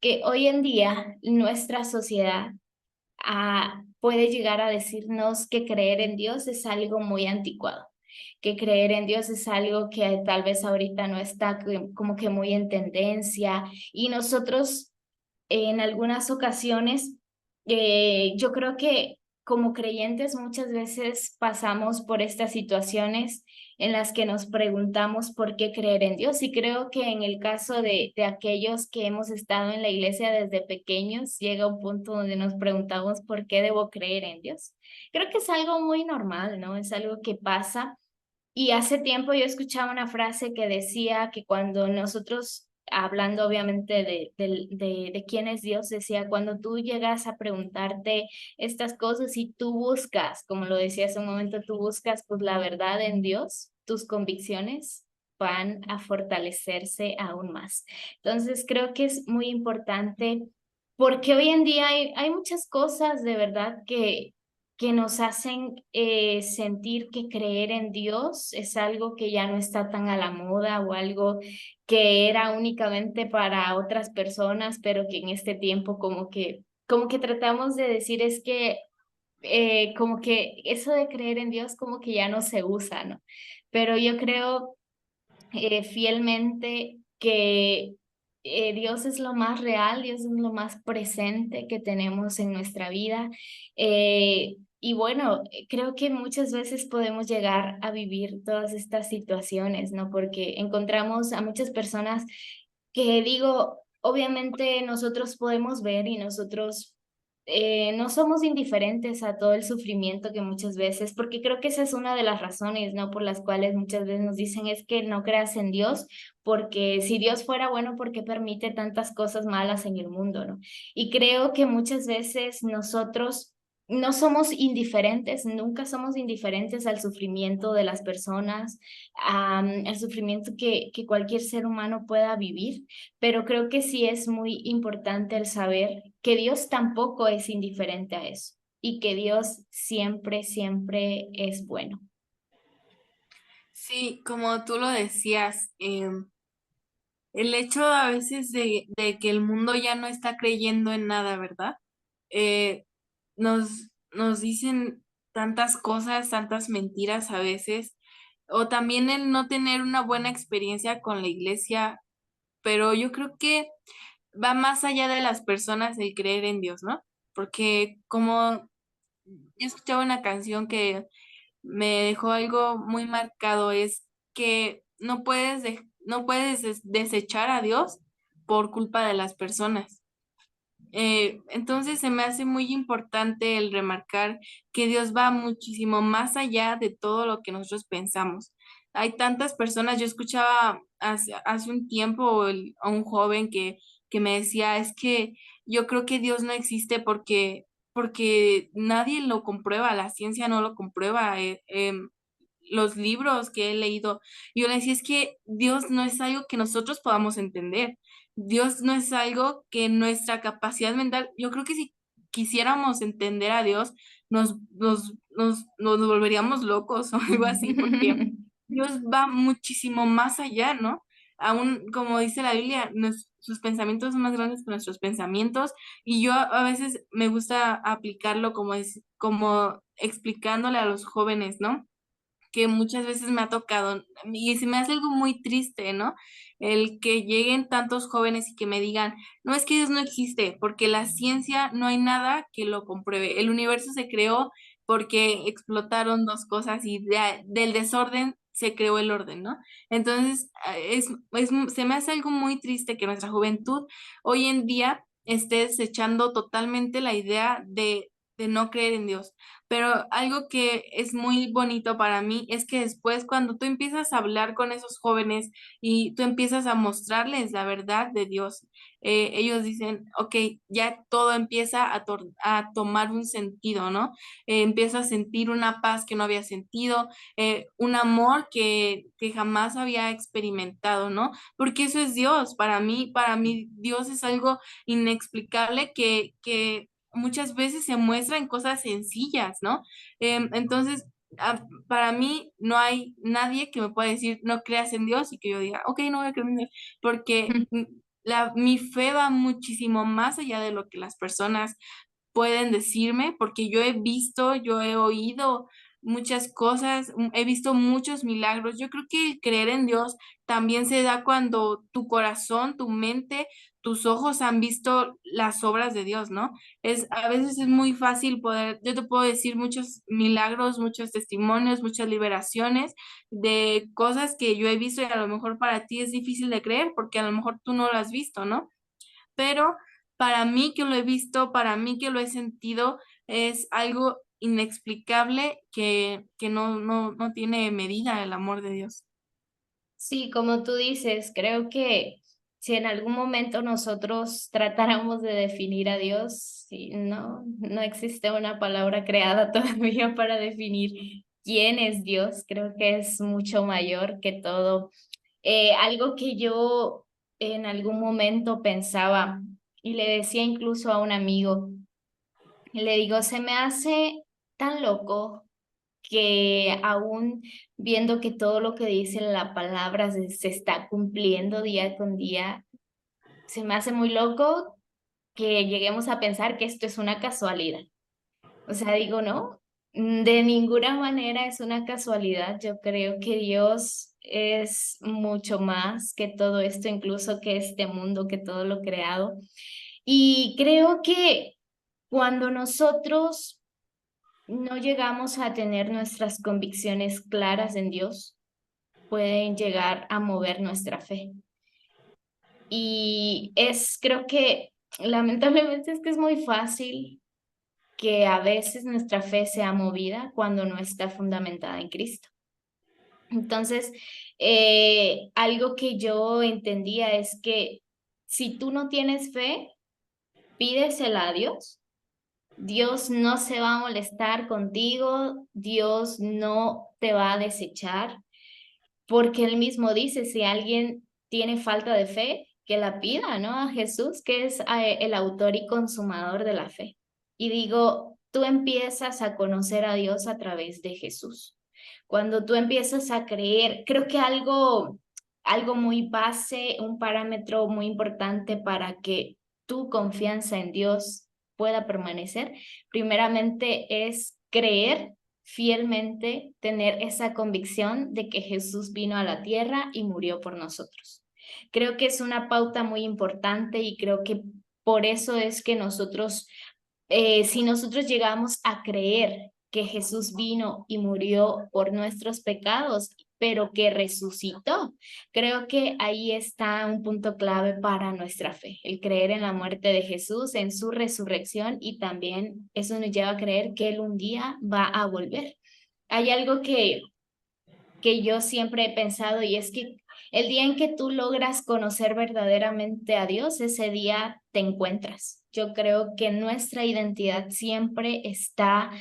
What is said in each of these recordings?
que hoy en día nuestra sociedad puede llegar a decirnos que creer en Dios es algo muy anticuado, que creer en Dios es algo que tal vez ahorita no está como que muy en tendencia y nosotros en algunas ocasiones, yo creo que como creyentes muchas veces pasamos por estas situaciones en las que nos preguntamos por qué creer en Dios. Y creo que en el caso de aquellos que hemos estado en la iglesia desde pequeños, llega un punto donde nos preguntamos por qué debo creer en Dios. Creo que es algo muy normal, ¿no? Es algo que pasa. Y hace tiempo yo escuchaba una frase que decía que cuando nosotros, hablando obviamente de quién es Dios, decía, cuando tú llegas a preguntarte estas cosas y tú buscas, como lo decía hace un momento, tú buscas pues la verdad en Dios, tus convicciones van a fortalecerse aún más. Entonces creo que es muy importante porque hoy en día hay muchas cosas de verdad que nos hacen sentir que creer en Dios es algo que ya no está tan a la moda o algo que era únicamente para otras personas, pero que en este tiempo como que tratamos de decir es que como que eso de creer en Dios como que ya no se usa, ¿no? Pero yo creo fielmente que Dios es lo más real, Dios es lo más presente que tenemos en nuestra vida. Y bueno, creo que muchas veces podemos llegar a vivir todas estas situaciones, ¿no? Porque encontramos a muchas personas que digo, obviamente nosotros podemos ver y nosotros no somos indiferentes a todo el sufrimiento que muchas veces, porque creo que esa es una de las razones, ¿no? Por las cuales muchas veces nos dicen es que no creas en Dios, porque si Dios fuera bueno, ¿por qué permite tantas cosas malas en el mundo, ¿no? Y creo que muchas veces nosotros no somos indiferentes, nunca somos indiferentes al sufrimiento de las personas, al sufrimiento que cualquier ser humano pueda vivir, pero creo que sí es muy importante el saber que Dios tampoco es indiferente a eso y que Dios siempre, siempre es bueno. Sí, como tú lo decías, el hecho a veces de que el mundo ya no está creyendo en nada, ¿verdad? Eh, nos dicen tantas cosas, tantas mentiras a veces, o también el no tener una buena experiencia con la iglesia, pero yo creo que va más allá de las personas el creer en Dios, ¿no? Porque como yo escuchaba una canción que me dejó algo muy marcado, es que no puedes desechar a Dios por culpa de las personas. Entonces se me hace muy importante el remarcar que Dios va muchísimo más allá de todo lo que nosotros pensamos. Hay tantas personas, yo escuchaba hace un tiempo a un joven que me decía, es que yo creo que Dios no existe porque nadie lo comprueba, la ciencia no lo comprueba. Los libros que he leído, yo le decía, es que Dios no es algo que nosotros podamos entender. Dios no es algo que nuestra capacidad mental, yo creo que si quisiéramos entender a Dios, nos volveríamos locos o algo así, porque Dios va muchísimo más allá, ¿no? Aún, como dice la Biblia, sus pensamientos son más grandes que nuestros pensamientos, y yo a veces me gusta aplicarlo como explicándole a los jóvenes, ¿no? Que muchas veces me ha tocado y se me hace algo muy triste, ¿no? El que lleguen tantos jóvenes y que me digan, no es que Dios no existe, porque la ciencia no hay nada que lo compruebe. El universo se creó porque explotaron dos cosas y del desorden se creó el orden, ¿no? Entonces, se me hace algo muy triste que nuestra juventud hoy en día esté desechando totalmente la idea de no creer en Dios. Pero algo que es muy bonito para mí es que después cuando tú empiezas a hablar con esos jóvenes y tú empiezas a mostrarles la verdad de Dios, ellos dicen, ok, ya todo empieza a tomar un sentido, ¿no? Empiezo a sentir una paz que no había sentido, un amor que jamás había experimentado, ¿no? Porque eso es Dios. Para mí Dios es algo inexplicable que muchas veces se muestra en cosas sencillas, ¿no? Entonces, para mí no hay nadie que me pueda decir no creas en Dios y que yo diga, ok, no voy a creer en Dios, porque mi fe va muchísimo más allá de lo que las personas pueden decirme, porque yo he visto, yo he oído muchas cosas, he visto muchos milagros. Yo creo que el creer en Dios también se da cuando tu corazón, tu mente, tus ojos han visto las obras de Dios, ¿no? A veces es muy fácil poder, yo te puedo decir muchos milagros, muchos testimonios, muchas liberaciones de cosas que yo he visto y a lo mejor para ti es difícil de creer porque a lo mejor tú no lo has visto, ¿no? Pero para mí que lo he visto, para mí que lo he sentido, es algo inexplicable que no tiene medida el amor de Dios. Sí, como tú dices, creo que si en algún momento nosotros tratáramos de definir a Dios, sí, no existe una palabra creada todavía para definir quién es Dios. Creo que es mucho mayor que todo. Algo que yo en algún momento pensaba y le decía incluso a un amigo, y le digo, se me hace tan loco que aún viendo que todo lo que dice la palabra se está cumpliendo día con día, se me hace muy loco que lleguemos a pensar que esto es una casualidad. O sea, digo, no, de ninguna manera es una casualidad. Yo creo que Dios es mucho más que todo esto, incluso que este mundo, que todo lo creado. Y creo que cuando nosotros no llegamos a tener nuestras convicciones claras en Dios, pueden llegar a mover nuestra fe. Y creo que lamentablemente es que es muy fácil que a veces nuestra fe sea movida cuando no está fundamentada en Cristo. Entonces, algo que yo entendía es que si tú no tienes fe, pídesela a Dios. Dios no se va a molestar contigo, Dios no te va a desechar, porque él mismo dice, si alguien tiene falta de fe, que la pida, ¿no? A Jesús, que es el autor y consumador de la fe. Y digo, tú empiezas a conocer a Dios a través de Jesús. Cuando tú empiezas a creer, creo que algo muy base, un parámetro muy importante para que tu confianza en Dios pueda permanecer, primeramente es creer fielmente, tener esa convicción de que Jesús vino a la tierra y murió por nosotros. Creo que es una pauta muy importante y creo que por eso es que nosotros, si nosotros llegamos a creer que Jesús vino y murió por nuestros pecados, pero que resucitó, creo que ahí está un punto clave para nuestra fe, el creer en la muerte de Jesús, en su resurrección y también eso nos lleva a creer que Él un día va a volver. Hay algo que yo siempre he pensado y es que el día en que tú logras conocer verdaderamente a Dios, ese día te encuentras. Yo creo que nuestra identidad siempre está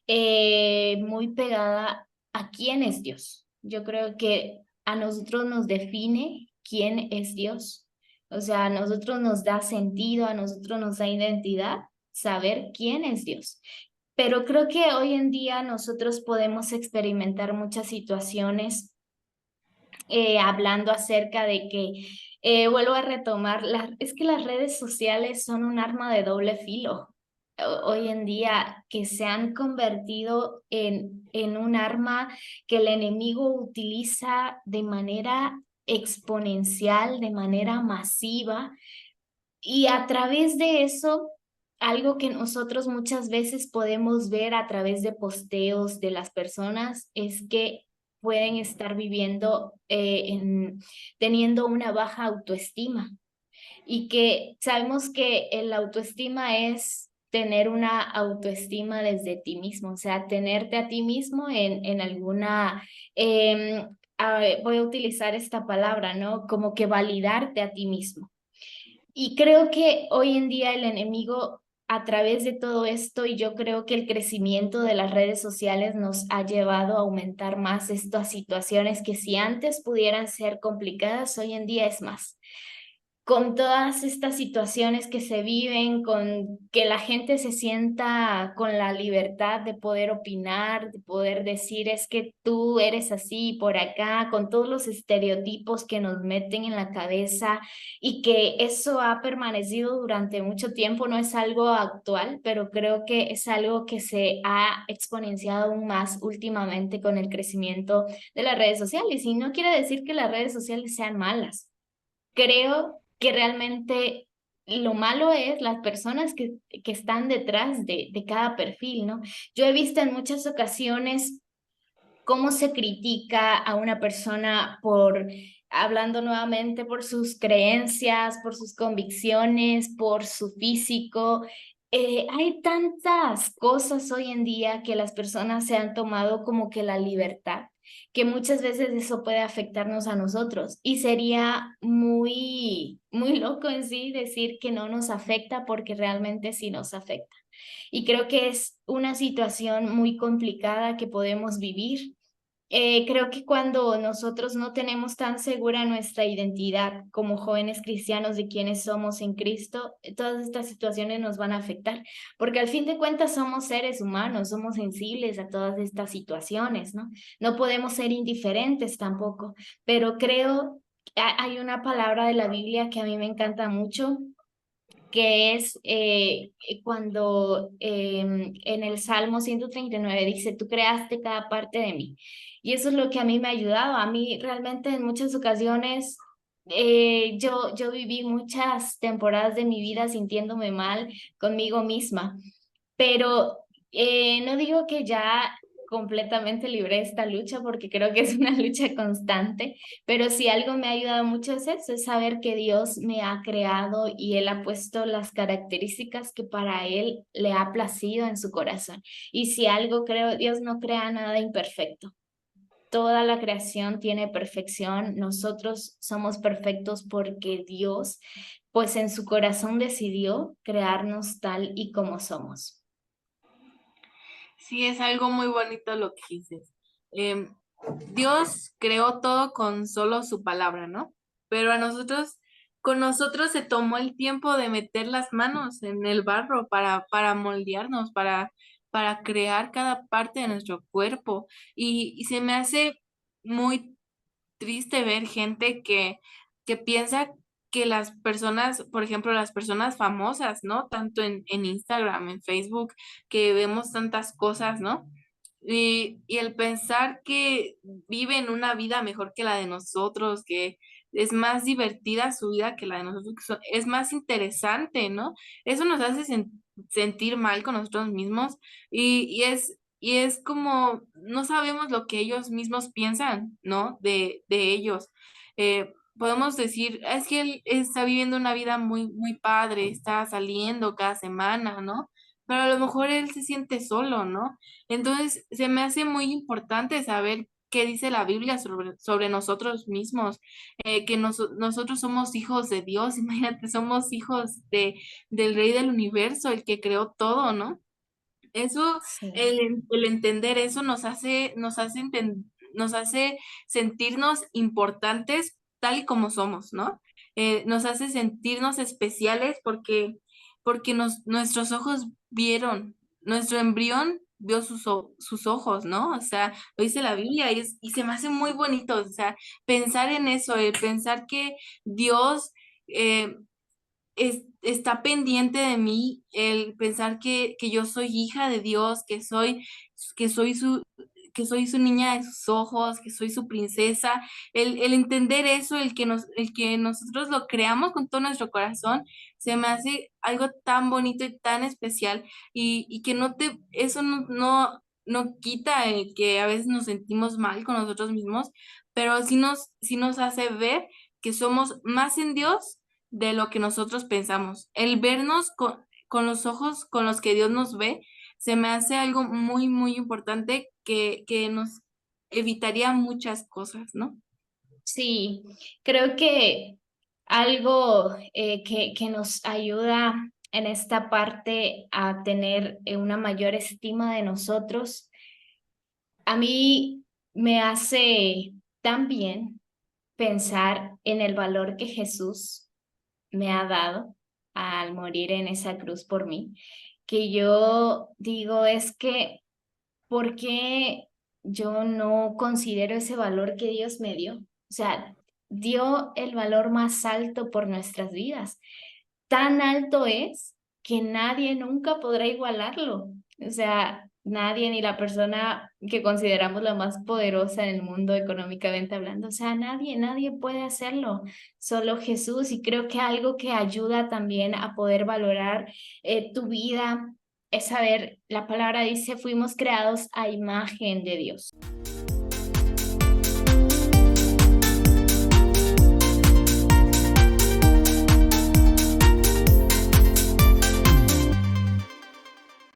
muy pegada a quién es Dios. Yo creo que a nosotros nos define quién es Dios. O sea, a nosotros nos da sentido, a nosotros nos da identidad saber quién es Dios. Pero creo que hoy en día nosotros podemos experimentar muchas situaciones hablando acerca de que, vuelvo a retomar, es que las redes sociales son un arma de doble filo. Hoy en día que se han convertido en un arma que el enemigo utiliza de manera exponencial, de manera masiva y a través de eso, algo que nosotros muchas veces podemos ver a través de posteos de las personas es que pueden estar viviendo, teniendo una baja autoestima y que sabemos que el autoestima es tener una autoestima desde ti mismo, o sea, tenerte a ti mismo en alguna, voy a utilizar esta palabra, ¿no? Como que validarte a ti mismo. Y creo que hoy en día el enemigo, a través de todo esto, y yo creo que el crecimiento de las redes sociales nos ha llevado a aumentar más estas situaciones que si antes pudieran ser complicadas, hoy en día es más. con todas estas situaciones que se viven, con que la gente se sienta con la libertad de poder opinar, de poder decir es que tú eres así por acá, con todos los estereotipos que nos meten en la cabeza y que eso ha permanecido durante mucho tiempo, no es algo actual, pero creo que es algo que se ha exponenciado aún más últimamente con el crecimiento de las redes sociales. Y no quiere decir que las redes sociales sean malas. Creo que realmente lo malo es las personas que están detrás de cada perfil, ¿no? Yo he visto en muchas ocasiones cómo se critica a una persona por, hablando nuevamente, por sus creencias, por sus convicciones, por su físico. Hay tantas cosas hoy en día que las personas se han tomado como que la libertad, que muchas veces eso puede afectarnos a nosotros. Y sería muy, muy loco en sí decir que no nos afecta porque realmente sí nos afecta. Y creo que es una situación muy complicada que podemos vivir. Creo que cuando nosotros no tenemos tan segura nuestra identidad como jóvenes cristianos de quiénes somos en Cristo, todas estas situaciones nos van a afectar, porque al fin de cuentas somos seres humanos, somos sensibles a todas estas situaciones, ¿no? No podemos ser indiferentes tampoco, pero creo que hay una palabra de la Biblia que a mí me encanta mucho, que es cuando en el Salmo 139 dice, tú creaste cada parte de mí. Y eso es lo que a mí me ha ayudado. A mí realmente en muchas ocasiones yo viví muchas temporadas de mi vida sintiéndome mal conmigo misma, pero no digo que ya completamente libré esta lucha porque creo que es una lucha constante, pero si algo me ha ayudado mucho es eso, es saber que Dios me ha creado y Él ha puesto las características que para Él le ha placido en su corazón. Y si algo creo, Dios no crea nada imperfecto. Toda la creación tiene perfección. Nosotros somos perfectos porque Dios, pues en su corazón decidió crearnos tal y como somos. Sí, es algo muy bonito lo que dices. Em, Dios creó todo con solo su palabra, ¿no? Pero a nosotros, con nosotros se tomó el tiempo de meter las manos en el barro para moldearnos, para crear cada parte de nuestro cuerpo. Y se me hace muy triste ver gente que piensa que las personas, por ejemplo, las personas famosas, ¿no? Tanto en Instagram, en Facebook, que vemos tantas cosas, ¿no? Y el pensar que viven una vida mejor que la de nosotros, que es más divertida su vida que la de nosotros, es más interesante, ¿no? Eso nos hace sentir mal con nosotros mismos y es como, no sabemos lo que ellos mismos piensan, ¿no? De ellos. Podemos decir, es que él está viviendo una vida muy, muy padre, está saliendo cada semana, ¿no? Pero a lo mejor él se siente solo, ¿no? Entonces, se me hace muy importante saber qué dice la Biblia sobre nosotros mismos, que nosotros somos hijos de Dios, imagínate, somos hijos del Rey del Universo, el que creó todo, ¿no? Eso, Sí. el entender eso nos hace sentirnos importantes tal y como somos, ¿no? Nos hace sentirnos especiales porque nuestros ojos vieron, nuestro embrión vio sus ojos, ¿no? O sea, lo dice la Biblia y se me hace muy bonito, o sea, pensar en eso, pensar que Dios eh, está pendiente de mí el pensar que yo soy hija de Dios, que soy su, que soy su niña de sus ojos, que soy su princesa, el entender eso, el que nosotros lo creamos con todo nuestro corazón, se me hace algo tan bonito y tan especial y que eso no quita el que a veces nos sentimos mal con nosotros mismos, pero sí nos hace ver que somos más en Dios de lo que nosotros pensamos. El vernos con los ojos con los que Dios nos ve, se me hace algo muy, muy importante que nos evitaría muchas cosas, ¿no? Sí, creo que algo que nos ayuda en esta parte a tener una mayor estima de nosotros, a mí me hace también pensar en el valor que Jesús me ha dado al morir en esa cruz por mí, que yo digo es que, ¿por qué yo no considero ese valor que Dios me dio? O sea, dio el valor más alto por nuestras vidas. Tan alto es que nadie nunca podrá igualarlo. O sea, nadie, ni la persona que consideramos la más poderosa en el mundo económicamente hablando. O sea, nadie puede hacerlo, solo Jesús. Y creo que algo que ayuda también a poder valorar tu vida es saber, la palabra dice, fuimos creados a imagen de Dios.